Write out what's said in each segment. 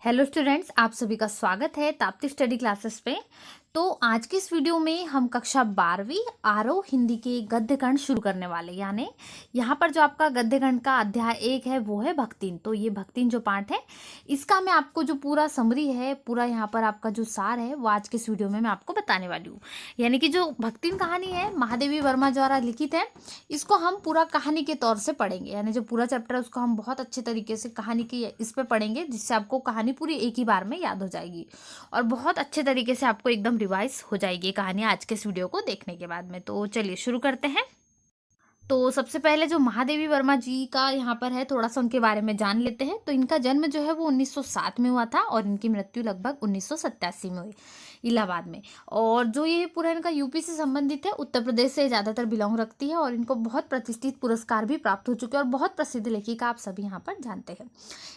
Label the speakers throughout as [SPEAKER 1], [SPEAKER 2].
[SPEAKER 1] Hello students, आप सभी का स्वागत है ताप्ती स्टडी क्लासेस पे। तो आज की इस वीडियो में हम कक्षा 12वीं आरव हिंदी के गद्य खंड शुरू करने वाले, यानी यहाँ पर जो आपका गद्य खंड का अध्याय 1 है वो है भक्तिन। तो ये भक्तिन जो पाठ है इसका मैं आपको जो पूरा समरी है, पूरा यहाँ पर आपका जो सार है वो आज के इस वीडियो में मैं आपको बताने वाली हूँ। यानी कि जो भक्तिन कहानी है महादेवी वर्मा द्वारा लिखित है, इसको हम पूरा कहानी के तौर से पढ़ेंगे। यानी जो पूरा चैप्टर है उसको हम बहुत अच्छे तरीके से कहानी की इस पे पढ़ेंगे, जिससे आपको कहानी पूरी एक ही बार में याद हो जाएगी और बहुत अच्छे तरीके से आपको एकदम रिवाइज हो जाएगी कहानी आज के इस वीडियो को देखने के बाद में। तो चलिए शुरू करते हैं। तो सबसे पहले जो महादेवी वर्मा जी का यहाँ पर है, थोड़ा सा उनके बारे में जान लेते हैं। तो इनका जन्म जो है वो 1907 में हुआ था और इनकी मृत्यु लगभग 1987 में हुई, इलाहाबाद में। और जो ये पूरा इनका यूपी से संबंधित है, उत्तर प्रदेश से ज़्यादातर बिलोंग रखती है और इनको बहुत प्रतिष्ठित पुरस्कार भी प्राप्त हो चुके हैं और बहुत प्रसिद्ध लेखिका आप सभी यहाँ पर जानते हैं।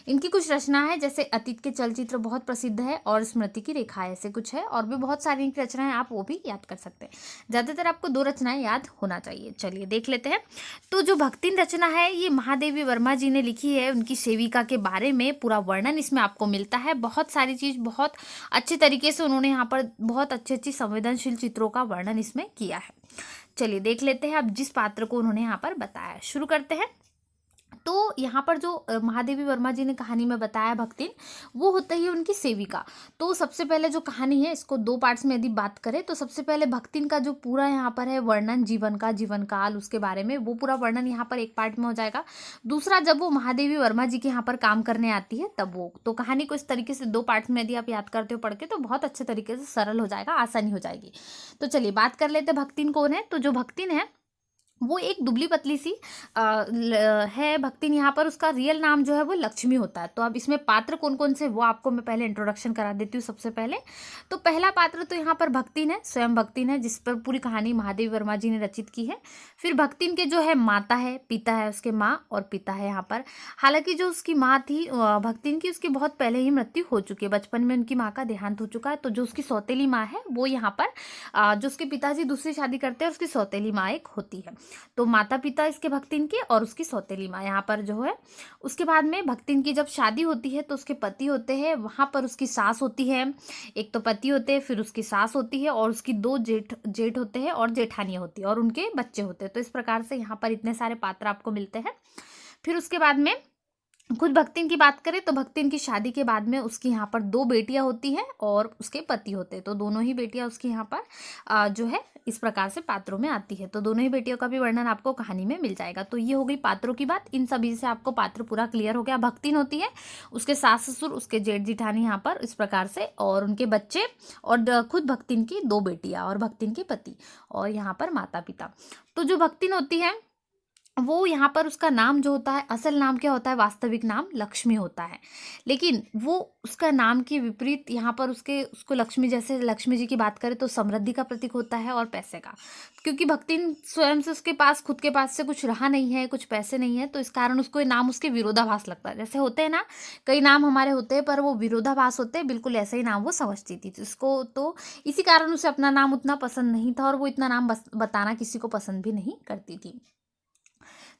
[SPEAKER 1] इनकी कुछ रचना है, जैसे अतीत के चलचित्र बहुत प्रसिद्ध है और स्मृति की रेखा ऐसे कुछ है, और भी बहुत सारी इनकी रचनाएं आप वो भी याद कर सकते हैं। ज़्यादातर आपको 2 रचनाएं याद होना चाहिए। चलिए देख लेते हैं। तो जो भक्तिन रचना है ये महादेवी वर्मा जी ने लिखी है। उनकी सेविका के बारे में पूरा वर्णन इसमें आपको मिलता है। बहुत सारी चीज बहुत अच्छे तरीके से उन्होंने यहाँ पर बहुत अच्छी अच्छी संवेदनशील चित्रों का वर्णन इसमें किया है। चलिए देख लेते हैं अब जिस पात्र को उन्होंने यहाँ पर बताया। शुरू करते हैं। तो यहाँ पर जो महादेवी वर्मा जी ने कहानी में बताया भक्तिन, वो होता ही उनकी सेविका। तो सबसे पहले जो कहानी है इसको 2 पार्ट्स में यदि बात करें तो सबसे पहले भक्तिन का जो पूरा यहाँ पर है वर्णन, जीवन का, जीवन काल, उसके बारे में वो पूरा वर्णन यहाँ पर एक पार्ट में हो जाएगा। दूसरा, जब वो महादेवी वर्मा जी के यहाँ पर काम करने आती है तब वो, तो कहानी को इस तरीके से 2 पार्ट्स में यदि आप याद करते हो पढ़ के तो बहुत अच्छे तरीके से सरल हो जाएगा, आसानी हो जाएगी। तो चलिए बात कर लेते भक्तिन कौन है। तो जो भक्तिन है वो एक दुबली पतली सी है भक्तिन। यहाँ पर उसका रियल नाम जो है वो लक्ष्मी होता है। तो अब इसमें पात्र कौन कौन से वो आपको मैं पहले इंट्रोडक्शन करा देती हूँ। सबसे पहले तो पहला पात्र तो यहाँ पर भक्तिन है, स्वयं भक्तिन है, जिस पर पूरी कहानी महादेवी वर्मा जी ने रचित की है। फिर भक्तिन के जो है माता है, पिता है, उसके माँ और पिता है यहाँ पर। हालांकि जो उसकी माँ थी भक्तिन की, उसकी बहुत पहले ही मृत्यु हो चुकी है, बचपन में उनकी माँ का देहांत हो चुका है। तो जो उसकी सौतेली माँ है वो यहाँ पर जो उसके पिताजी दूसरी शादी करते हैं उसकी सौतेली माँ एक होती है। तो माता पिता इसके भक्तिन के और उसकी सौतेली माँ यहाँ पर जो है। उसके बाद में भक्तिन की जब शादी होती है तो उसके पति होते हैं, वहाँ पर उसकी सास होती है। एक तो पति होते हैं, फिर उसकी सास होती है और उसकी 2 जेठ होते हैं और जेठानियाँ होती है और उनके बच्चे होते हैं। तो इस प्रकार से यहाँ पर इतने सारे पात्र आपको मिलते हैं। फिर उसके बाद में खुद भक्तिन की बात करें तो भक्तिन की शादी के बाद में उसकी यहाँ पर 2 बेटियां होती हैं और उसके पति होते हैं। तो दोनों ही बेटियां उसकी यहाँ पर जो है इस प्रकार से पात्रों में आती है। तो दोनों ही बेटियों का भी वर्णन आपको कहानी में मिल जाएगा। तो ये हो गई पात्रों की बात। इन सभी से आपको पात्र पूरा क्लियर हो गया। भक्तिन होती है, उसके सास ससुर, उसके जेठ जिठानी यहाँ पर इस प्रकार से, और उनके बच्चे, और खुद भक्तिन की 2 बेटियां और भक्तिन के पति और यहाँ पर माता पिता। तो जो भक्तिन होती है वो यहाँ पर उसका नाम जो होता है, असल नाम क्या होता है, वास्तविक नाम लक्ष्मी होता है। लेकिन वो उसका नाम के विपरीत यहाँ पर उसको लक्ष्मी, जैसे लक्ष्मी जी की बात करें तो समृद्धि का प्रतीक होता है और पैसे का। क्योंकि भक्तिन स्वयं से उसके पास, खुद के पास से कुछ रहा नहीं है, कुछ पैसे नहीं है, तो इस कारण उसको ये नाम उसके विरोधाभास लगता है। जैसे होते हैं ना कई नाम हमारे होते हैं पर वो विरोधाभास होते हैं, बिल्कुल ऐसा ही नाम वो समझती थी इसको। तो इसी कारण उसे अपना नाम उतना पसंद नहीं था और वो इतना नाम बताना किसी को पसंद भी नहीं करती थी।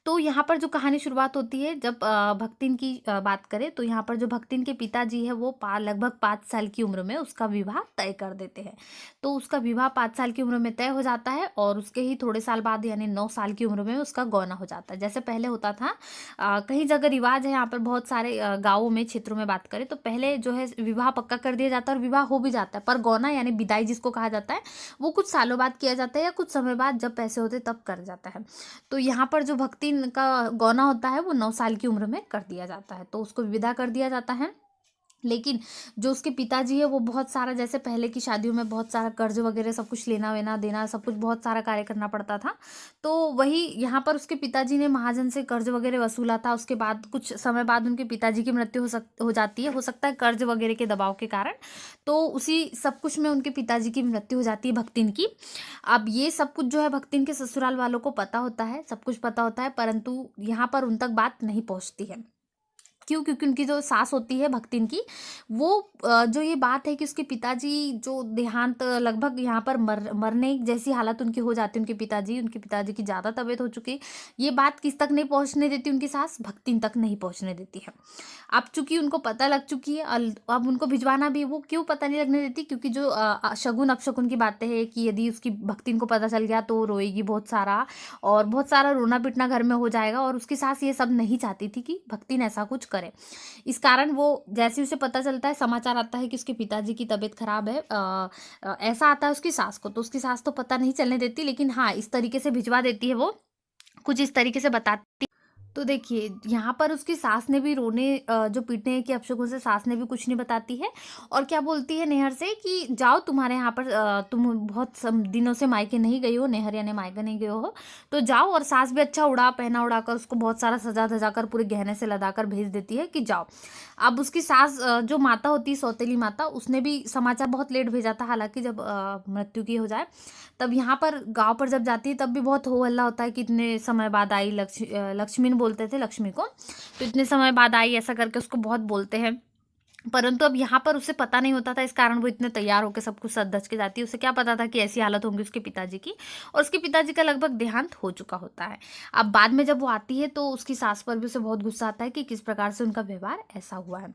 [SPEAKER 1] तो यहाँ पर जो कहानी शुरुआत होती है, जब भक्तिन की बात करें तो यहाँ पर जो भक्तिन के पिताजी है वो लगभग 5 साल की उम्र में उसका विवाह तय कर देते हैं। तो उसका विवाह 5 साल की उम्र में तय हो जाता है और उसके ही थोड़े साल बाद यानी 9 साल की उम्र में उसका गौना हो जाता है। जैसे पहले होता था कहीं जगह रिवाज है, यहाँ पर बहुत सारे गाँवों में, क्षेत्रों में बात करें तो पहले जो है विवाह पक्का कर दिया जाता है और विवाह हो भी जाता है, पर गौना यानी विदाई जिसको कहा जाता है वो कुछ सालों बाद किया जाता है या कुछ समय बाद जब पैसे होते तब कर जाता है। तो यहाँ पर जो भक्तिन का गौना होता है वो 9 साल की उम्र में कर दिया जाता है, तो उसको विदा कर दिया जाता है। लेकिन जो उसके पिताजी है वो बहुत सारा, जैसे पहले की शादियों में बहुत सारा कर्ज वगैरह सब कुछ लेना वेना देना, सब कुछ बहुत सारा कार्य करना पड़ता था। तो वही यहाँ पर उसके पिताजी ने महाजन से कर्ज वगैरह वसूला था। उसके बाद कुछ समय बाद उनके पिताजी की मृत्यु हो जाती है, हो सकता है कर्ज वगैरह के दबाव के कारण। तो उसी सब कुछ में उनके पिताजी की मृत्यु हो जाती है भक्तिन की। अब ये सब कुछ जो है भक्तिन के ससुराल वालों को पता होता है, सब कुछ पता होता है, परंतु यहाँ पर उन तक बात नहीं पहुँचती है। क्यों? क्योंकि उनकी जो सास होती है भक्तिन की, वो जो ये बात है कि उसके पिताजी जो देहांत लगभग यहाँ पर मरने जैसी हालत उनकी हो जाती है, उनके पिताजी की ज़्यादा तबीयत हो चुकी, ये बात किस तक नहीं पहुँचने देती उनकी सास, भक्तिन तक नहीं पहुँचने देती है। अब चूँकि उनको पता लग चुकी है, अब उनको भिजवाना भी वो क्यों पता नहीं लगने देती, क्योंकि जो शगुन अपशगुन की बातें हैं कि यदि उसकी भक्तिन को पता चल गया तो वो रोएगी बहुत सारा, और बहुत सारा रोना-पीटना घर में हो जाएगा, और उसकी सास ये सब नहीं चाहती थी कि भक्तिन ऐसा कुछ करे। इस कारण वो जैसे ही उसे पता चलता है, समाचार आता है कि उसके पिताजी की तबीयत खराब है, ऐसा आता है उसकी सास को, तो उसकी सास तो पता नहीं चलने देती, लेकिन हाँ, इस तरीके से भिजवा देती है वो, कुछ इस तरीके से बताती। तो देखिए, यहाँ पर उसकी सास ने भी जो पीटने के अपशगुन से सास ने भी कुछ नहीं बताती है, और क्या बोलती है नेहर से कि जाओ, तुम्हारे यहाँ पर तुम बहुत दिनों से मायके नहीं गई हो, नेहर यानी मायके नहीं गए हो, तो जाओ। और सास भी अच्छा पहना उड़ाकर उसको बहुत सारा सजा धजा कर पूरे गहने से लदाकर भेज देती है कि जाओ। अब उसकी सास जो माता होती है, सौतेली माता, उसने भी समाचार बहुत लेट भेजा था, हालांकि जब मृत्यु की हो जाए, तब यहाँ पर गांव पर जब जाती है तब भी बहुत हो हल्ला होता है कि इतने समय बाद आई, लक्ष्मी बोलते थे लक्ष्मी को, तो इतने समय बाद आई, ऐसा करके उसको बहुत बोलते हैं। परंतु अब यहाँ पर उसे पता नहीं होता था, इस कारण वो इतने तैयार होकर सब कुछ सज धज के जाती है। उसे क्या पता था कि ऐसी हालत होंगी उसके पिताजी की, और उसके पिताजी का लगभग देहांत हो चुका होता है। अब बाद में जब वो आती है तो उसकी सास पर भी उसे बहुत गुस्सा आता है कि किस प्रकार से उनका व्यवहार ऐसा हुआ है।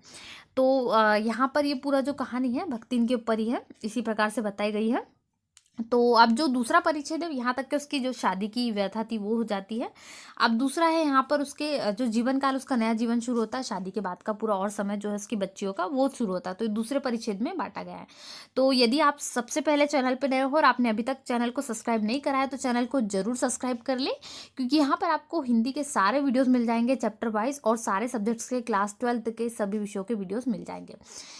[SPEAKER 1] तो यहाँ पर ये पूरा जो कहानी है भक्तिन के ऊपर ही है, इसी प्रकार से बताई गई है। तो अब जो दूसरा परिच्छेद है, यहाँ तक कि उसकी जो शादी की व्यथा थी वो हो जाती है। अब दूसरा है यहाँ पर उसके जो जीवन काल, उसका नया जीवन शुरू होता है, शादी के बाद का पूरा और समय जो है उसकी बच्चियों का वो शुरू होता है, तो ये दूसरे परिच्छेद में बांटा गया है। तो यदि आप सबसे पहले चैनल पर नए हो और आपने अभी तक चैनल को सब्सक्राइब नहीं करा है, तो चैनल को जरूर सब्सक्राइब कर ले, क्योंकि यहाँ पर आपको हिंदी के सारे वीडियोज़ मिल जाएंगे चैप्टर वाइज, और सारे सब्जेक्ट्स के क्लास 12 के सभी विषयों के वीडियोज़ मिल जाएंगे।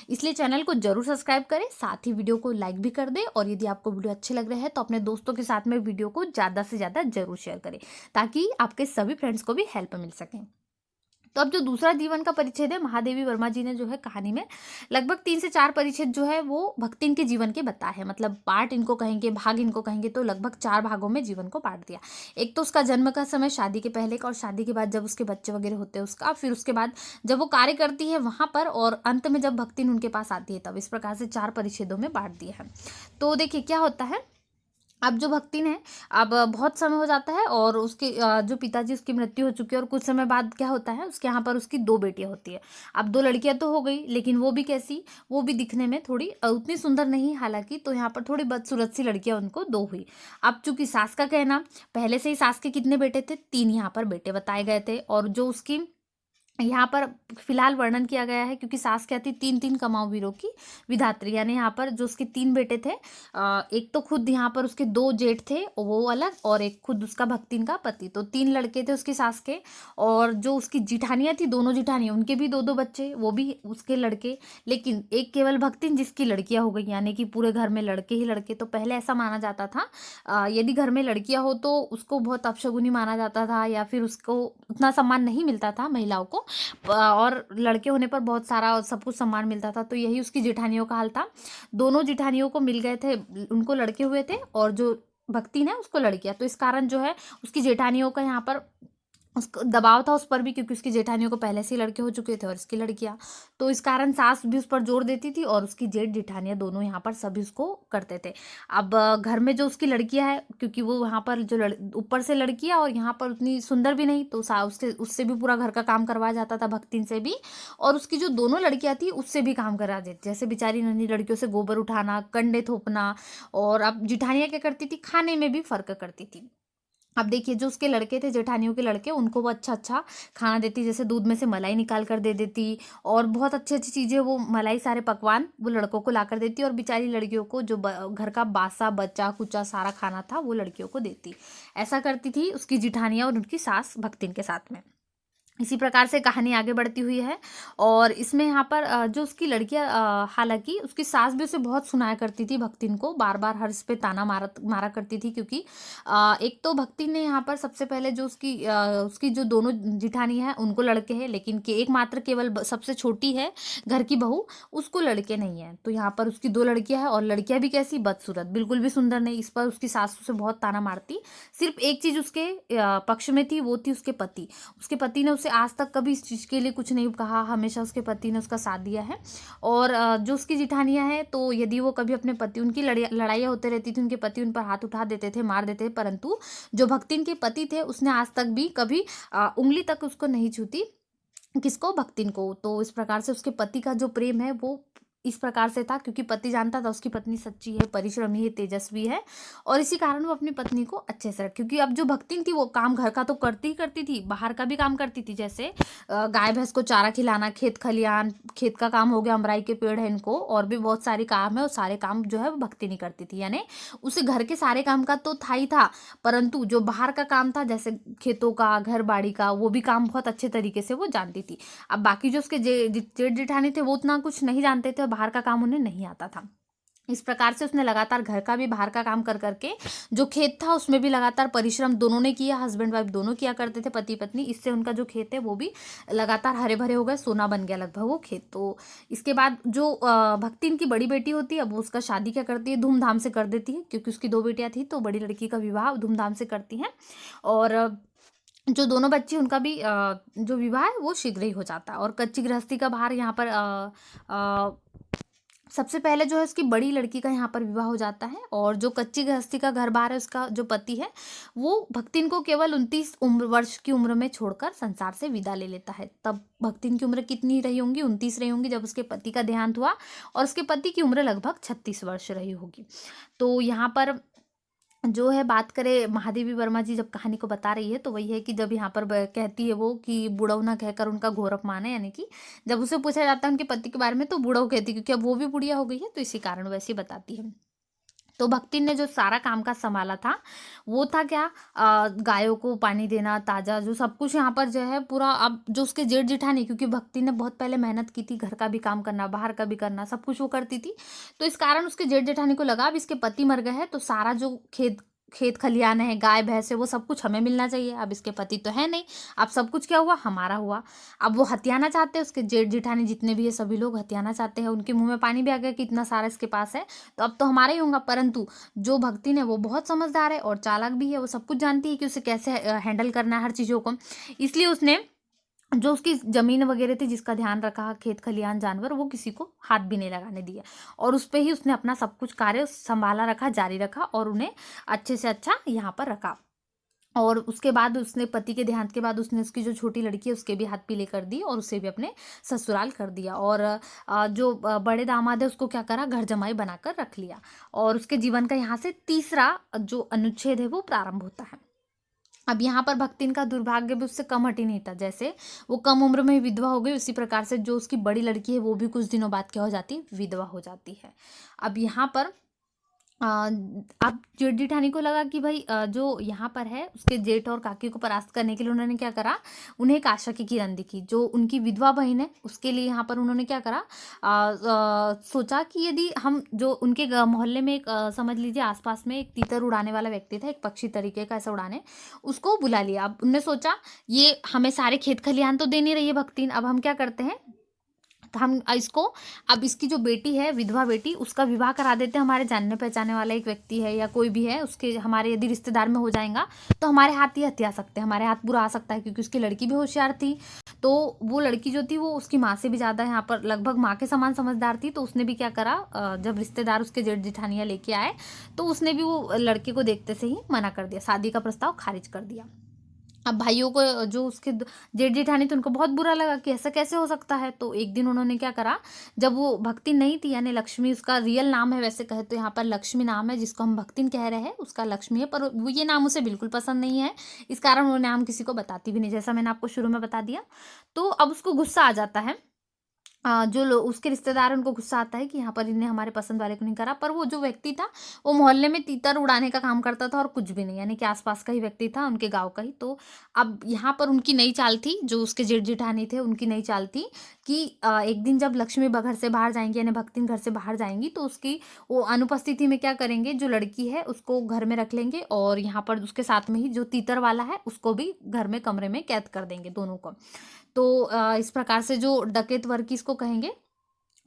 [SPEAKER 1] इसलिए चैनल को जरूर सब्सक्राइब करें, साथ ही वीडियो को लाइक भी कर दें, और यदि आपको वीडियो अच्छे लग रहे हैं तो अपने दोस्तों के साथ में वीडियो को ज़्यादा से ज़्यादा जरूर शेयर करें, ताकि आपके सभी फ्रेंड्स को भी हेल्प मिल सके। तो अब जो दूसरा जीवन का परिच्छेद है, महादेवी वर्मा जी ने जो है कहानी में लगभग 3 से 4 परिच्छेद जो है वो भक्तिन के जीवन के बताए हैं, मतलब पार्ट इनको कहेंगे, भाग इनको कहेंगे, तो लगभग 4 भागों में जीवन को बांट दिया। एक तो उसका जन्म का समय, शादी के पहले का, और शादी के बाद जब उसके बच्चे वगैरह होते हैं उसका, फिर उसके बाद जब वो कार्य करती है वहां पर, और अंत में जब भक्तिन उनके पास आती है तब, इस प्रकार से 4 परिच्छेदों में बांट दिया है। तो देखिए क्या होता है, अब जो भक्तिन है, अब बहुत समय हो जाता है, और उसके जो पिताजी, उसकी मृत्यु हो चुकी है, और कुछ समय बाद क्या होता है, उसके यहाँ पर उसकी 2 बेटियां होती है। अब 2 लड़कियां तो हो गई, लेकिन वो भी कैसी, वो भी दिखने में थोड़ी उतनी सुंदर नहीं, हालांकि, तो यहाँ पर थोड़ी बदसूरत सी लड़कियां उनको 2 हुई। अब चूंकि सास का कहना, पहले से ही सास के कितने बेटे थे, 3 यहाँ पर बेटे बताए गए थे, और जो उसकी यहाँ पर फिलहाल वर्णन किया गया है, क्योंकि सास क्या थी, 3 कमाऊ वीरों की विधात्री, यानी यहाँ पर जो उसके 3 बेटे थे, एक तो खुद यहाँ पर उसके 2 जेठ थे वो अलग, और एक खुद उसका भक्तिन का पति, तो 3 लड़के थे उसकी सास के। और जो उसकी जिठानियाँ थी, दोनों जिठानियाँ, उनके भी 2 बच्चे, वो भी उसके लड़के, लेकिन एक केवल भक्तिन जिसकी लड़कियां हो गई, यानी कि पूरे घर में लड़के ही लड़के। तो पहले ऐसा माना जाता था, यदि घर में लड़कियां हो तो उसको बहुत अपशगुनी माना जाता था, या फिर उसको उतना सम्मान नहीं मिलता था महिलाओं को, और लड़के होने पर बहुत सारा सब कुछ सम्मान मिलता था। तो यही उसकी जेठानियों का हाल था, दोनों जेठानियों को मिल गए थे, उनको लड़के हुए थे, और जो भक्ति ने उसको लड़कियां, तो इस कारण जो है उसकी जेठानियों का यहाँ पर उसको दबाव था उस पर भी, क्योंकि उसकी जेठानियों को पहले से ही लड़के हो चुके थे और इसकी लड़कियां, तो इस कारण सास भी उस पर जोर देती थी, और उसकी जेठ जेठानियां दोनों यहाँ पर सभी उसको करते थे। अब घर में जो उसकी लड़कियां है, क्योंकि वो यहाँ पर जो ऊपर से लड़कियां और यहाँ पर उतनी सुंदर भी नहीं, तो उससे भी पूरा घर का काम करवाया जाता था भक्तिन से भी, और उसकी जो दोनों लड़कियां थी उससे भी काम करा देती, जैसे बेचारी नन्ही लड़कियों से गोबर उठाना, कंडे थोपना। और अब जिठानियां क्या करती थी, खाने में भी फर्क करती थी। अब देखिए, जो उसके लड़के थे, जेठानियों के लड़के, उनको वो अच्छा अच्छा खाना देती, जैसे दूध में से मलाई निकाल कर दे देती, और बहुत अच्छी अच्छी चीज़ें, वो मलाई सारे पकवान वो लड़कों को ला कर देती, और बेचारी लड़कियों को जो घर का बासा बच्चा कुचा सारा खाना था वो लड़कियों को देती। ऐसा करती थी उसकी जिठानियाँ और उनकी सास भक्तिन के साथ में। इसी प्रकार से कहानी आगे बढ़ती हुई है, और इसमें यहाँ पर जो उसकी लड़कियां, हालांकि उसकी सास भी उसे बहुत सुनाया करती थी भक्तिन को, बार बार हर इस पे ताना मारा करती थी, क्योंकि एक तो भक्तिन ने यहाँ पर सबसे पहले जो उसकी जो दोनों जिठानी है उनको लड़के हैं, लेकिन कि एकमात्र केवल सबसे छोटी है घर की बहू, उसको लड़के नहीं है। तो यहाँ पर उसकी 2 लड़कियां हैं, और लड़कियां भी कैसी, बदसूरत, बिल्कुल भी सुंदर नहीं। इस पर उसकी सास उसे बहुत ताना मारती। सिर्फ एक चीज उसके पक्ष में थी, वो थी उसके पति ने उसे आज तक कभी इस चीज़ के लिए कुछ नहीं कहा, हमेशा उसके पति ने उसका साथ दिया है। और जो उसकी जिठानियाँ हैं, तो यदि वो कभी अपने पति, उनकी लड़ाइयाँ होते रहती थी, उनके पति उन पर हाथ उठा देते थे, मार देते थे, परंतु जो भक्तिन के पति थे उसने आज तक भी कभी उँगली तक उसको नहीं छूती, किसको? भक्तिन को। तो इस प्रकार से उसके पति का जो प्रेम है वो इस प्रकार से था, क्योंकि पति जानता था उसकी पत्नी सच्ची है, परिश्रमी है, तेजस्वी है, और इसी कारण वो अपनी पत्नी को अच्छे से रख, क्योंकि अब जो भक्तिन थी वो काम घर का तो करती ही करती थी, बाहर का भी काम करती थी, जैसे गाय भैंस को चारा खिलाना, खेत खलियान, खेत का काम हो गया, अमराई के पेड़ है इनको, और भी बहुत सारे काम है, और सारे काम जो है वो भक्ति नहीं करती थी, यानी उसे घर के सारे काम का तो था ही था, परंतु जो बाहर का काम था, जैसे खेतों का, घर बाड़ी का, वो भी काम बहुत अच्छे तरीके से वो जानती थी। अब बाकी जो उसके जेठ जेठानी थे वो उतना कुछ नहीं जानते थे, और बाहर का काम उन्हें नहीं आता था। इस प्रकार से उसने लगातार घर का भी, बाहर का काम कर करके, जो खेत था उसमें भी लगातार परिश्रम दोनों ने किया, हस्बैंड वाइफ दोनों किया करते थे, पति पत्नी। इससे उनका जो खेत है वो भी लगातार हरे भरे हो गए, सोना बन गया लगभग वो खेत। तो इसके बाद जो भक्ति इनकी बड़ी बेटी होती है, अब वो उसका शादी क्या करती है, धूमधाम से कर देती है, क्योंकि उसकी 2 बेटियां थी, तो बड़ी लड़की का विवाह धूमधाम से करती हैं। और जो दोनों बच्चे उनका भी जो विवाह है वो शीघ्र ही हो जाता है। और कच्ची गृहस्थी का भार यहाँ पर सबसे पहले जो है उसकी बड़ी लड़की का यहाँ पर विवाह हो जाता है, और जो कच्ची गृहस्थी का घर बार है उसका जो पति है वो भक्तिन को केवल 29 वर्ष की उम्र में छोड़कर संसार से विदा ले लेता है। तब भक्तिन की उम्र कितनी रही होंगी? 29 रही होंगी जब उसके पति का देहांत हुआ, और उसके पति की उम्र लगभग 36 वर्ष रही होगी। तो यहाँ पर जो है बात करें, महादेवी वर्मा जी जब कहानी को बता रही है, तो वही है कि जब यहाँ पर कहती है वो कि बुढ़ऊ ना कहकर उनका घोर अपमान है, यानी कि जब उसे पूछा जाता है उनके पति के बारे में तो बुढ़ऊ कहती है, क्योंकि अब वो भी बुढ़िया हो गई है, तो इसी कारण वैसे बताती है। तो भक्ति ने जो सारा काम का संभाला था वो था क्या? गायों को पानी देना, ताजा जो सब कुछ यहाँ पर जो है पूरा। अब जो उसके जेठ जेठानी, क्योंकि भक्ति ने बहुत पहले मेहनत की थी, घर का भी काम करना, बाहर का भी करना, सब कुछ वो करती थी, तो इस कारण उसके जेठ जेठानी को लगा अब इसके पति मर गए हैं, तो सारा जो खेत खेत खलियान है, गाय भैंस है, वो सब कुछ हमें मिलना चाहिए। अब इसके पति तो है नहीं, अब सब कुछ क्या हुआ? हमारा हुआ। अब वो हथियाना चाहते हैं, उसके जेठ जेठानी जितने भी है सभी लोग हथियाना चाहते हैं, उनके मुंह में पानी भी आ गया कि इतना सारा इसके पास है, तो अब तो हमारा ही होगा। परंतु जो भक्ति ने वो बहुत समझदार है और चालाक भी है, वो सब कुछ जानती है कि उसे कैसे हैंडल करना है हर चीज़ों को। इसलिए उसने जो उसकी ज़मीन वगैरह थी जिसका ध्यान रखा, खेत खलियान जानवर, वो किसी को हाथ भी नहीं लगाने दिया, और उस पे ही उसने अपना सब कुछ कार्य संभाला रखा, जारी रखा, और उन्हें अच्छे से अच्छा यहाँ पर रखा। और उसके बाद उसने पति के देहांत के बाद उसने उसकी जो छोटी लड़की है उसके भी हाथ पीले कर दी, और उसे भी अपने ससुराल कर दिया। और जो बड़े दामाद है उसको क्या करा? घर जमाई बनाकर रख लिया। और उसके जीवन का यहाँ से तीसरा जो अनुच्छेद है वो प्रारंभ होता है। अब यहाँ पर भक्तिन का दुर्भाग्य भी उससे कम हटी नहीं था। जैसे वो कम उम्र में ही विधवा हो गई, उसी प्रकार से जो उसकी बड़ी लड़की है वो भी कुछ दिनों बाद क्या हो जाती है? विधवा हो जाती है। अब यहाँ पर अ, अब जेठ जेठानी को लगा कि भाई जो यहाँ पर है उसके जेठ और काकी को परास्त करने के लिए उन्होंने क्या करा? उन्हें एक आशा की किरण दिखी, जो उनकी विधवा बहन है उसके लिए यहाँ पर उन्होंने क्या करा? सोचा कि यदि हम जो उनके मोहल्ले में एक समझ लीजिए आसपास में एक तीतर उड़ाने वाला व्यक्ति था, एक पक्षी तरीके का ऐसा उड़ाने, उसको बुला लिया। अब उनने सोचा ये हमें सारे खेत खलिहान तो दे नहीं रही है भक्तिन, अब हम क्या करते हैं, तो हम इसको, अब इसकी जो बेटी है विधवा बेटी, उसका विवाह करा देते हैं, हमारे जानने पहचाने वाला एक व्यक्ति है या कोई भी है उसके, हमारे यदि रिश्तेदार में हो जाएगा तो हमारे हाथ ही हथिया सकते हैं, हमारे हाथ बुरा आ सकता है, क्योंकि उसकी लड़की भी होशियार थी। तो वो लड़की जो थी वो उसकी माँ से भी ज़्यादा यहाँ पर लगभग माँ के समान समझदार थी, तो उसने भी क्या करा, जब रिश्तेदार उसके जेठ जेठानियाँ लेके आए तो उसने भी वो लड़के को देखते से ही मना कर दिया, शादी का प्रस्ताव खारिज कर दिया। अब भाइयों को, जो उसके जेठ जेठानी थे, उनको बहुत बुरा लगा कि ऐसा कैसे हो सकता है। तो एक दिन उन्होंने क्या करा, जब वो भक्ति नहीं थी, यानी लक्ष्मी उसका रियल नाम है, वैसे कहे तो यहाँ पर लक्ष्मी नाम है, जिसको हम भक्तिन कह रहे हैं उसका लक्ष्मी है, पर वो ये नाम उसे बिल्कुल पसंद नहीं है, इस कारण वो नाम किसी को बताती भी नहीं, जैसा मैंने आपको शुरू में बता दिया। तो अब उसको गुस्सा आ जाता है, जो लोग उसके रिश्तेदार हैं उनको गुस्सा आता है कि यहाँ पर इन्हें हमारे पसंद वाले को नहीं करा, पर वो जो व्यक्ति था वो मोहल्ले में तीतर उड़ाने का काम करता था और कुछ भी नहीं, यानी कि आसपास का ही व्यक्ति था, उनके गांव का ही। तो अब यहाँ पर उनकी नई चाल थी, जो उसके जेठ जेठानी थे उनकी नई चाल थी कि एक दिन जब लक्ष्मी घर से बाहर जाएंगी, यानी भक्तिन घर से बाहर जाएंगी, तो उसकी वो अनुपस्थिति में क्या करेंगे, जो लड़की है उसको घर में रख लेंगे, और यहाँ पर उसके साथ में ही जो तीतर वाला है उसको भी घर में कमरे में कैद कर देंगे, दोनों को। तो इस प्रकार से जो डकैत वर्ग की इसको कहेंगे,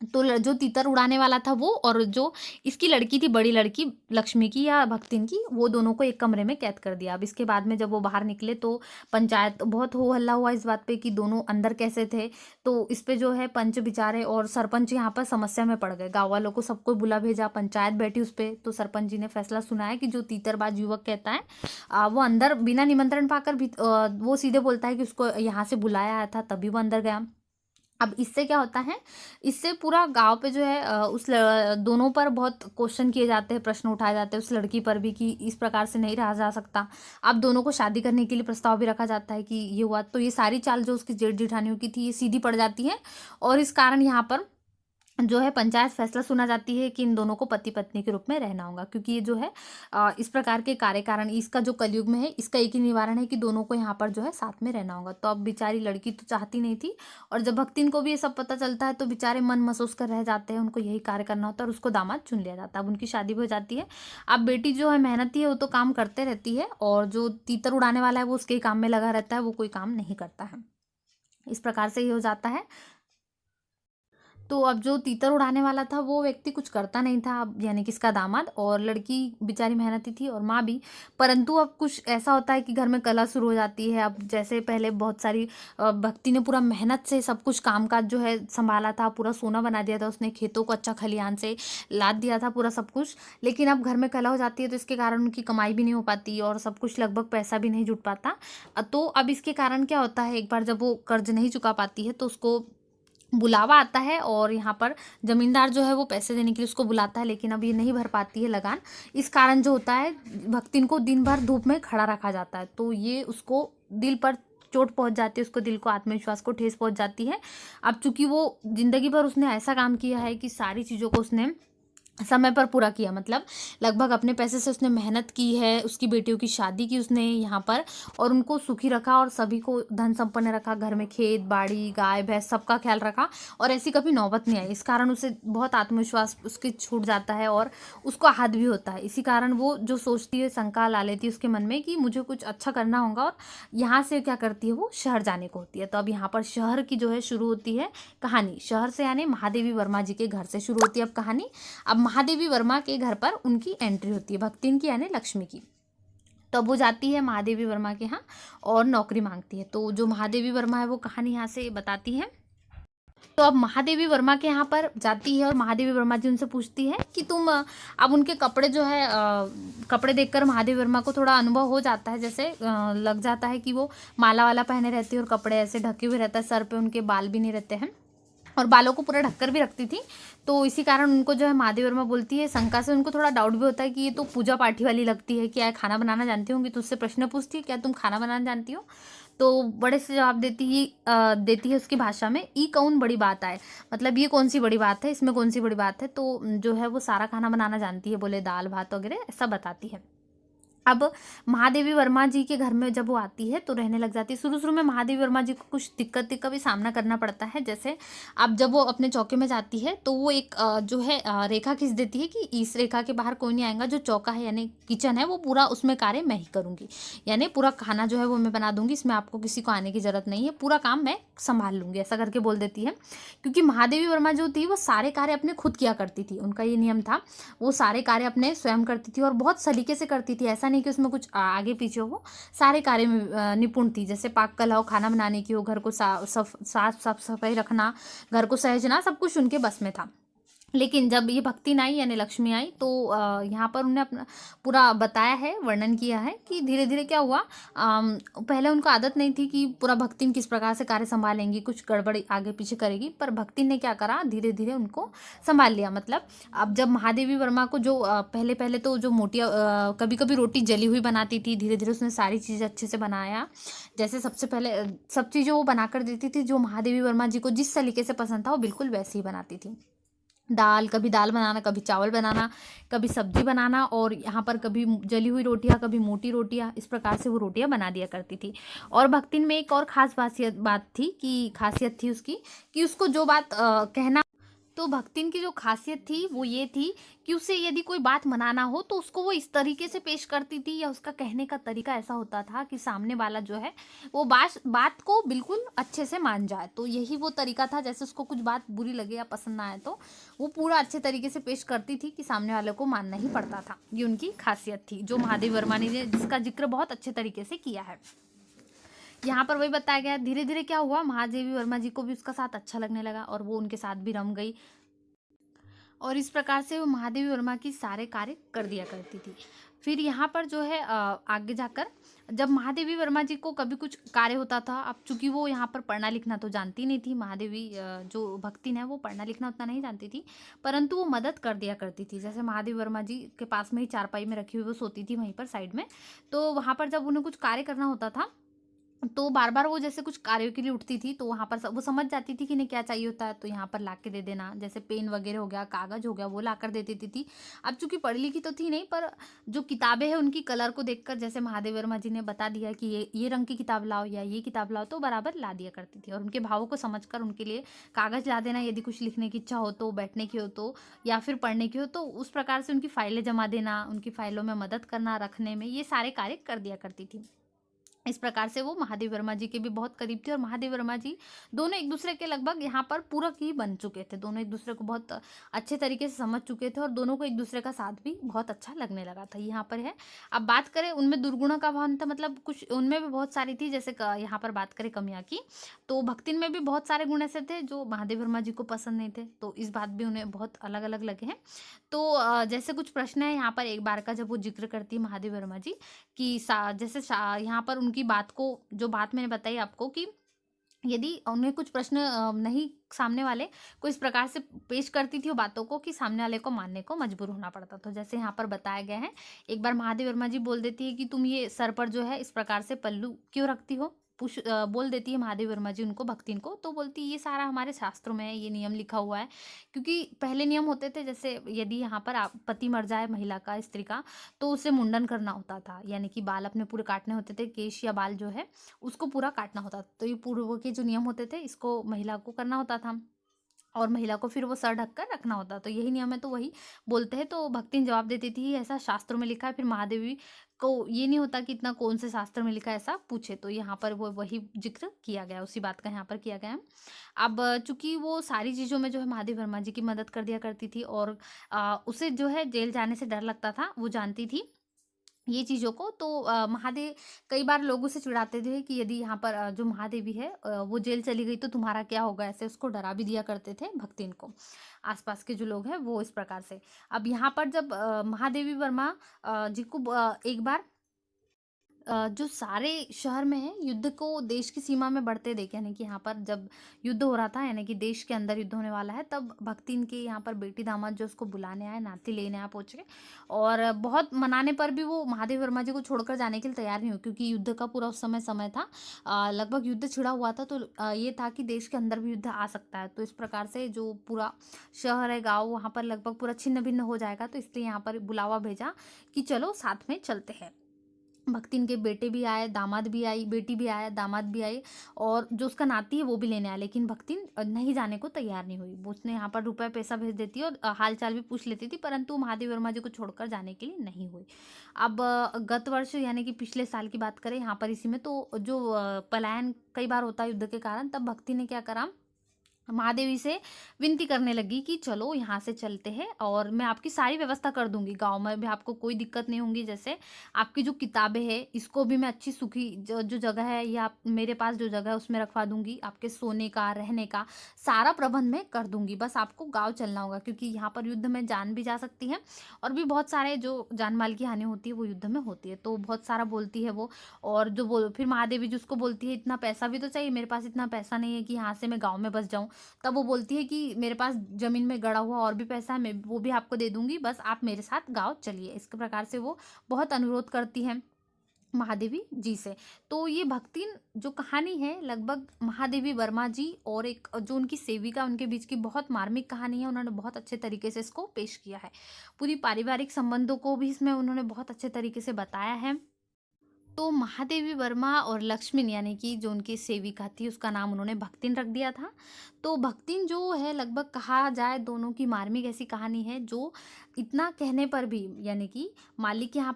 [SPEAKER 1] तो जो तीतर उड़ाने वाला था वो, और जो इसकी लड़की थी, बड़ी लड़की लक्ष्मी की या भक्तिन की, वो दोनों को एक कमरे में कैद कर दिया। अब इसके बाद में जब वो बाहर निकले तो पंचायत बहुत हो हल्ला हुआ इस बात पे कि दोनों अंदर कैसे थे। तो इस पे जो है पंच बिचारे और सरपंच यहाँ पर समस्या में पड़ गए। गाँव वालों को सबको बुला भेजा, पंचायत बैठी उस पर। तो सरपंच जी ने फैसला सुनाया कि जो तीतरबाज युवक कहता है वो अंदर बिना निमंत्रण पाकर भी वो सीधे बोलता है कि उसको यहाँ से बुलाया आया था, तभी वो अंदर गया। अब इससे क्या होता है, इससे पूरा गाँव पे जो है दोनों पर बहुत क्वेश्चन किए जाते हैं, प्रश्न उठाए जाते हैं, उस लड़की पर भी कि इस प्रकार से नहीं रहा जा सकता। अब दोनों को शादी करने के लिए प्रस्ताव भी रखा जाता है कि ये हुआ, तो ये सारी चाल जो उसकी जेठ जेठानियों की थी ये सीधी पड़ जाती है। और इस कारण यहाँ पर जो है पंचायत फैसला सुना जाती है कि इन दोनों को पति पत्नी के रूप में रहना होगा, क्योंकि ये जो है इस प्रकार के कार्य कारण इसका जो कलयुग में है, इसका एक ही निवारण है कि दोनों को यहाँ पर जो है साथ में रहना होगा। तो अब बेचारी लड़की तो चाहती नहीं थी, और जब भक्तिन को भी ये सब पता चलता है तो बेचारे मन महसूस कर रह जाते हैं, उनको यही कार्य करना होता है और उसको दामाद चुन लिया जाता है। अब उनकी शादी भी हो जाती है। अब बेटी जो है मेहनती है, वो तो काम करते रहती है, और जो तीतर उड़ाने वाला है वो उसके ही काम में लगा रहता है, वो कोई काम नहीं करता है। इस प्रकार से ये हो जाता है। तो अब जो तीतर उड़ाने वाला था वो व्यक्ति कुछ करता नहीं था, अब यानी कि इसका दामाद, और लड़की बेचारी मेहनती थी और माँ भी। परंतु अब कुछ ऐसा होता है कि घर में कलह शुरू हो जाती है। अब जैसे पहले बहुत सारी भक्ति ने पूरा मेहनत से सब कुछ कामकाज जो है संभाला था, पूरा सोना बना दिया था उसने, खेतों को अच्छा खलिहान से लाद दिया था पूरा सब कुछ। लेकिन अब घर में कलह हो जाती है तो इसके कारण उनकी कमाई भी नहीं हो पाती और सब कुछ लगभग पैसा भी नहीं जुट पाता। तो अब इसके कारण क्या होता है, एक बार जब वो कर्ज नहीं चुका पाती है तो उसको बुलावा आता है, और यहाँ पर जमींदार जो है वो पैसे देने के लिए उसको बुलाता है, लेकिन अब ये नहीं भर पाती है लगान। इस कारण जो होता है, भक्तिन को दिन भर धूप में खड़ा रखा जाता है, तो ये उसको दिल पर चोट पहुंच जाती है, उसको दिल को, आत्मविश्वास को ठेस पहुंच जाती है। अब चूंकि वो जिंदगी भर उसने ऐसा काम किया है कि सारी चीज़ों को उसने समय पर पूरा किया, मतलब लगभग अपने पैसे से उसने मेहनत की है, उसकी बेटियों की शादी की उसने यहाँ पर, और उनको सुखी रखा और सभी को धन संपन्न रखा, घर में खेत बाड़ी गाय भैंस सबका ख्याल रखा, और ऐसी कभी नौबत नहीं आई। इस कारण उसे बहुत आत्मविश्वास उसके छूट जाता है और उसको आहत भी होता है। इसी कारण वो जो सोचती है, शंका ला लेती है उसके मन में कि मुझे कुछ अच्छा करना होगा, और यहाँ से क्या करती है, वो शहर जाने को होती है। तो अब यहाँ पर शहर की जो है शुरू होती है कहानी, शहर से यानी महादेवी वर्मा जी के घर से शुरू होती है अब कहानी। अब महादेवी वर्मा के घर पर उनकी एंट्री होती है, भक्तिन की यानी लक्ष्मी की। तो अब वो जाती है महादेवी वर्मा के यहाँ और नौकरी मांगती है। तो जो महादेवी वर्मा है वो कहानी यहाँ से बताती है। तो अब महादेवी वर्मा के यहाँ पर जाती है और महादेवी वर्मा जी उनसे पूछती है कि तुम अब उनके कपड़े जो है कपड़े देखकर महादेवी वर्मा को थोड़ा अनुभव हो जाता है, जैसे लग जाता है कि वो माला वाला पहने रहती है और कपड़े ऐसे ढके हुए रहता है, सर पे उनके बाल भी नहीं रहते हैं और बालों को पूरा ढककर भी रखती थी। तो इसी कारण उनको जो है महादेवी वर्मा बोलती है, शंका से उनको थोड़ा डाउट भी होता है कि ये तो पूजा पाठी वाली लगती है, क्या खाना बनाना जानती होंगी, तो उससे प्रश्न पूछती है क्या तुम खाना बनाना जानती हो। तो बड़े से जवाब देती है उसकी भाषा में, ई कौन बड़ी बात आए, मतलब ये कौन सी बड़ी बात है, इसमें कौन सी बड़ी बात है। तो जो है वो सारा खाना बनाना जानती है, बोले दाल भात वगैरह ऐसा बताती है। अब महादेवी वर्मा जी के घर में जब वो आती है तो रहने लग जाती है। शुरू शुरू में महादेवी वर्मा जी को कुछ दिक्कत का भी सामना करना पड़ता है। जैसे अब जब वो अपने चौके में जाती है तो वो एक जो है रेखा खींच देती है कि इस रेखा के बाहर कोई नहीं आएगा, जो चौका है यानी किचन है वो पूरा उसमें कार्य मैं ही करूँगी, यानी पूरा खाना जो है वो मैं बना दूंगी, इसमें आपको किसी को आने की जरूरत नहीं है, पूरा काम मैं संभाल लूँगी, ऐसा करके बोल देती है। क्योंकि महादेवी वर्मा जो थी वो सारे कार्य अपने खुद किया करती थी, उनका ये नियम था, वो सारे कार्य अपने स्वयं करती थी और बहुत सलीके से करती थी। ऐसा नहीं कि उसमें कुछ आगे पीछे हो, सारे कार्य में निपुण थी। जैसे पाक कला हो, खाना बनाने की हो, घर को साफ सफाई रखना, घर को सहेजना, सब कुछ उनके बस में था। लेकिन जब ये भक्तिन आई यानी लक्ष्मी आई तो यहाँ पर उन्हें अपना पूरा बताया है, वर्णन किया है कि धीरे धीरे क्या हुआ। पहले उनको आदत नहीं थी कि पूरा भक्तिन किस प्रकार से कार्य संभालेंगी, कुछ गड़बड़ी आगे पीछे करेगी, पर भक्तिन ने क्या करा, धीरे धीरे उनको संभाल लिया। मतलब अब जब महादेवी वर्मा को जो पहले पहले तो जो मोटिया कभी कभी रोटी जली हुई बनाती थी, धीरे धीरे उसने सारी चीज़ें अच्छे से बनाया। जैसे सबसे पहले सब चीज़ें वो बनाकर देती थी, जो महादेवी वर्मा जी को जिस तरीके से पसंद था वो बिल्कुल वैसे ही बनाती थी। कभी दाल बनाना, कभी चावल बनाना, कभी सब्जी बनाना, और यहाँ पर कभी जली हुई रोटियाँ, कभी मोटी रोटियाँ, इस प्रकार से वो रोटियाँ बना दिया करती थी। और भक्तिन में एक और खासियत थी उसकी कि उसको जो बात कहना तो भक्तिन की जो ख़ासियत थी वो ये थी कि उसे यदि कोई बात मनाना हो तो उसको वो इस तरीके से पेश करती थी, या उसका कहने का तरीका ऐसा होता था कि सामने वाला जो है वो बात को बिल्कुल अच्छे से मान जाए। तो यही वो तरीका था, जैसे उसको कुछ बात बुरी लगे या पसंद ना आए तो वो पूरा अच्छे तरीके से पेश करती थी कि सामने वाले को मानना ही पड़ता था। ये उनकी ख़ासियत थी जो महादेवी वर्मा ने जिसका ज़िक्र बहुत अच्छे तरीके से किया है। यहाँ पर वही बताया गया, धीरे-धीरे क्या हुआ, महादेवी वर्मा जी को भी उसका साथ अच्छा लगने लगा और वो उनके साथ भी रम गई। और इस प्रकार से वो महादेवी वर्मा की सारे कार्य कर दिया करती थी। फिर यहाँ पर जो है आगे जाकर जब महादेवी वर्मा जी को कभी कुछ कार्य होता था, अब चूंकि वो यहाँ पर पढ़ना लिखना तो जानती नहीं थी, महादेवी जो भक्तिन है वो पढ़ना लिखना उतना नहीं जानती थी, परंतु वो मदद कर दिया करती थी। जैसे महादेवी वर्मा जी के पास में ही चारपाई में रखी हुई वो सोती थी वहीं पर साइड में, तो वहाँ पर जब उन्हें कुछ कार्य करना होता था तो बार-बार वो जैसे कुछ कार्यों के लिए उठती थी, तो वहाँ पर वो समझ जाती थी कि इन्हें क्या चाहिए होता है, तो यहाँ पर ला के दे देना। जैसे पेन वगैरह हो गया, कागज़ हो गया, वो लाकर दे देती थी। अब चूँकि पढ़ी-लिखी तो थी नहीं, पर जो किताबें हैं उनकी कलर को देखकर जैसे महादेव वर्मा जी ने बता दिया कि ये रंग की किताब लाओ या ये किताब लाओ, तो बराबर ला दिया करती थी। और उनके भावों को समझकर उनके लिए कागज़ ला देना, यदि कुछ लिखने की इच्छा हो तो, बैठने की हो तो, या फिर पढ़ने की हो तो उस प्रकार से उनकी फाइलें जमा देना, उनकी फाइलों में मदद करना रखने में, ये सारे कार्य कर दिया करती थी। इस प्रकार से वो महादेव वर्मा जी के भी बहुत करीब थी और महादेव वर्मा जी दोनों एक दूसरे के लगभग यहाँ पर पूरक ही बन चुके थे। दोनों एक दूसरे को बहुत अच्छे तरीके से समझ चुके थे और दोनों को एक दूसरे का साथ भी बहुत अच्छा लगने लगा था। यहाँ पर है, अब बात करें उनमें दुर्गुणों का भान था, मतलब कुछ उनमें भी बहुत सारी थी। जैसे यहाँ पर बात करें कमियाँ की, तो भक्तिन में भी बहुत सारे गुण ऐसे थे जो महादेव वर्मा जी को पसंद नहीं थे, तो इस बात भी उन्हें बहुत अलग अलग लगे हैं। तो जैसे कुछ प्रश्न है यहाँ पर, एक बार का जब वो जिक्र करती है महादेव वर्मा जी कि यहाँ पर उनकी बात को, जो बात मैंने बताई आपको कि यदि उन्हें कुछ प्रश्न नहीं सामने वाले को इस प्रकार से पेश करती थी वो बातों को कि सामने वाले को मानने को मजबूर होना पड़ता। तो जैसे यहाँ पर बताया गया है, एक बार महादेव वर्मा जी बोल देती है कि तुम ये सर पर जो है इस प्रकार से पल्लू क्यों रखती हो। बोल देती है महादेव वर्मा जी उनको, भक्तिन को, तो बोलती है ये सारा हमारे शास्त्रों में है, ये नियम लिखा हुआ है। क्योंकि पहले नियम होते थे, जैसे यदि यहाँ पर आप पति मर जाए महिला का, स्त्री का, तो उसे मुंडन करना होता था, यानी कि बाल अपने पूरे काटने होते थे, केश या बाल जो है उसको पूरा काटना होता था। तो ये पूर्व के जो नियम होते थे इसको महिला को करना होता था और महिला को फिर वो सर ढक कर रखना होता, तो यही नियम है, तो वही बोलते हैं। तो भक्तिन जवाब देती थी ऐसा शास्त्रों में लिखा है। फिर महादेवी को ये नहीं होता कि इतना कौन से शास्त्र में लिखा है ऐसा पूछे, तो यहाँ पर वो वही जिक्र किया गया, उसी बात का यहाँ पर किया गया है। अब चूंकि वो सारी चीज़ों में जो है महादेव वर्मा जी की मदद कर दिया करती थी और उसे जो है जेल जाने से डर लगता था, वो जानती थी ये चीज़ों को। तो महादेव कई बार लोगों से चिढ़ाते थे कि यदि यहाँ पर जो महादेवी है वो जेल चली गई तो तुम्हारा क्या होगा, ऐसे उसको डरा भी दिया करते थे भक्तिन को। आसपास के जो लोग हैं वो इस प्रकार से। अब यहाँ पर जब महादेवी वर्मा जी को एक बार जो सारे शहर में है युद्ध को देश की सीमा में बढ़ते देखे, यानी कि यहाँ पर जब युद्ध हो रहा था, यानी कि देश के अंदर युद्ध होने वाला है, तब भक्तिन के यहाँ पर बेटी दामाद जो उसको बुलाने आए, नाती लेने आए पहुँचे, और बहुत मनाने पर भी वो महादेव वर्मा जी को छोड़कर जाने के लिए तैयार नहीं हुई, क्योंकि युद्ध का पूरा उस समय था। लगभग युद्ध छिड़ा हुआ था, तो ये था कि देश के अंदर भी युद्ध आ सकता है, तो इस प्रकार से जो पूरा शहर है, गाँव, वहाँ पर लगभग पूरा छिन्न भिन्न हो जाएगा, तो इसलिए यहाँ पर बुलावा भेजा कि चलो साथ में चलते हैं। भक्तिन के बेटे भी आए, दामाद भी आई, बेटी भी आया, दामाद भी आए, और जो उसका नाती है वो भी लेने आया, लेकिन भक्तिन नहीं जाने को तैयार नहीं हुई। वो उसने यहाँ पर रुपए पैसा भेज देती और हाल चाल भी पूछ लेती थी, परंतु महादेव वर्मा जी को छोड़कर जाने के लिए नहीं हुई। अब गत वर्ष यानी कि पिछले साल की बात करें यहाँ पर इसी में, तो जो पलायन कई बार होता है युद्ध के कारण, तब भक्ति ने क्या करा, महादेवी से विनती करने लगी कि चलो यहाँ से चलते हैं और मैं आपकी सारी व्यवस्था कर दूंगी, गांव में भी आपको कोई दिक्कत नहीं होगी। जैसे आपकी जो किताबें हैं इसको भी मैं अच्छी सुखी जो जगह है, या मेरे पास जो जगह है उसमें रखवा दूंगी, आपके सोने का रहने का सारा प्रबंध मैं कर दूंगी, बस आपको गाँव चलना होगा, क्योंकि यहाँ पर युद्ध में जान भी जा सकती है और भी बहुत सारे जो जान माल की हानि होती है वो युद्ध में होती है, तो बहुत सारा बोलती है वो। और जो बोल फिर महादेवी जी उसको बोलती है इतना पैसा भी तो चाहिए, मेरे पास इतना पैसा नहीं है कि यहाँ से मैं गाँव में बस जाऊँ। तब वो बोलती है कि मेरे पास ज़मीन में गड़ा हुआ और भी पैसा है, मैं वो भी आपको दे दूँगी, बस आप मेरे साथ गाँव चलिए। इस प्रकार से वो बहुत अनुरोध करती हैं महादेवी जी से। तो ये भक्तिन जो कहानी है लगभग महादेवी वर्मा जी और एक जो उनकी सेविका, उनके बीच की बहुत मार्मिक कहानी है। उन्होंने बहुत अच्छे तरीके से इसको पेश किया है। पूरी पारिवारिक संबंधों को भी इसमें उन्होंने बहुत अच्छे तरीके से बताया है। तो महादेवी वर्मा और लक्ष्मण यानी कि जो उनकी सेविका थी उसका नाम उन्होंने भक्तिन रख दिया था। तो भक्तिन जो है लगभग कहा जाए दोनों की मार्मिक ऐसी कहानी है जो इतना कहने पर भी यानी कि मालिक यहाँ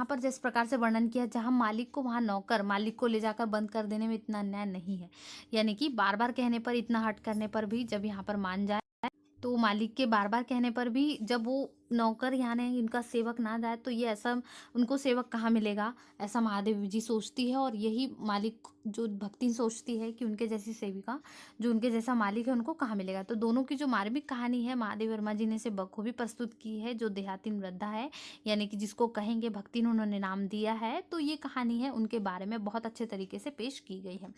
[SPEAKER 1] पर जिस प्रकार से वर्णन किया जहाँ मालिक को वहाँ नौकर मालिक को ले जाकर बंद कर देने में इतना अन्याय नहीं है। यानी कि बार-बार कहने पर इतना हठ करने पर भी जब यहाँ पर मान जाए तो मालिक के बार-बार कहने पर भी जब वो नौकर यानी इनका सेवक ना जाए तो ये ऐसा उनको सेवक कहाँ मिलेगा? ऐसा महादेवी जी सोचती है और यही मालिक जो भक्तिन सोचती है कि उनके जैसी सेविका, जो उनके जैसा मालिक है उनको कहाँ मिलेगा? तो दोनों की जो मार्मिक कहानी है महादेव वर्मा जी ने इसे बखूबी प्रस्तुत की है। जो देहातिन वृद्धा है यानी कि जिसको कहेंगे भक्तिन उन्होंने नाम दिया है, तो ये कहानी है उनके बारे में बहुत अच्छे तरीके से पेश की गई है।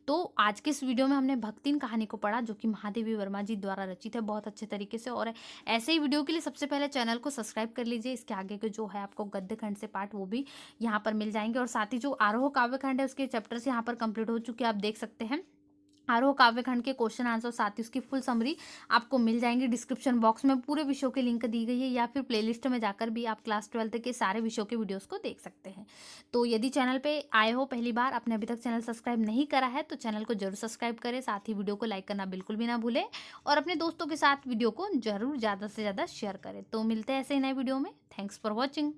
[SPEAKER 1] तो आज के इस वीडियो में हमने भक्तिन कहानी को पढ़ा जो कि महादेवी वर्मा जी द्वारा रचित है बहुत अच्छे तरीके से। और ऐसे ही वीडियो के लिए सबसे पहले चैनल को सब्सक्राइब कर लीजिए। इसके आगे के जो है आपको गद्य खंड से पार्ट वो भी यहाँ पर मिल जाएंगे और साथ ही जो आरोह काव्य खंड है उसके चैप्टर्स यहाँ पर कंप्लीट हो चुके हैं, आप देख सकते हैं। आरोह काव्य खंड के क्वेश्चन आंसर साथ ही उसकी फुल समरी आपको मिल जाएंगी। डिस्क्रिप्शन बॉक्स में पूरे विषयों की लिंक दी गई है या फिर प्लेलिस्ट में जाकर भी आप क्लास 12th के सारे विषयों के वीडियोस को देख सकते हैं। तो यदि चैनल पे आए हो पहली बार, आपने अभी तक चैनल सब्सक्राइब नहीं करा है तो चैनल को जरूर सब्सक्राइब करें, साथ ही वीडियो को लाइक करना बिल्कुल भी ना भूलें और अपने दोस्तों के साथ वीडियो को जरूर ज़्यादा से ज़्यादा शेयर करें। तो मिलते हैं ऐसे ही नए वीडियो में। Thanks for watching.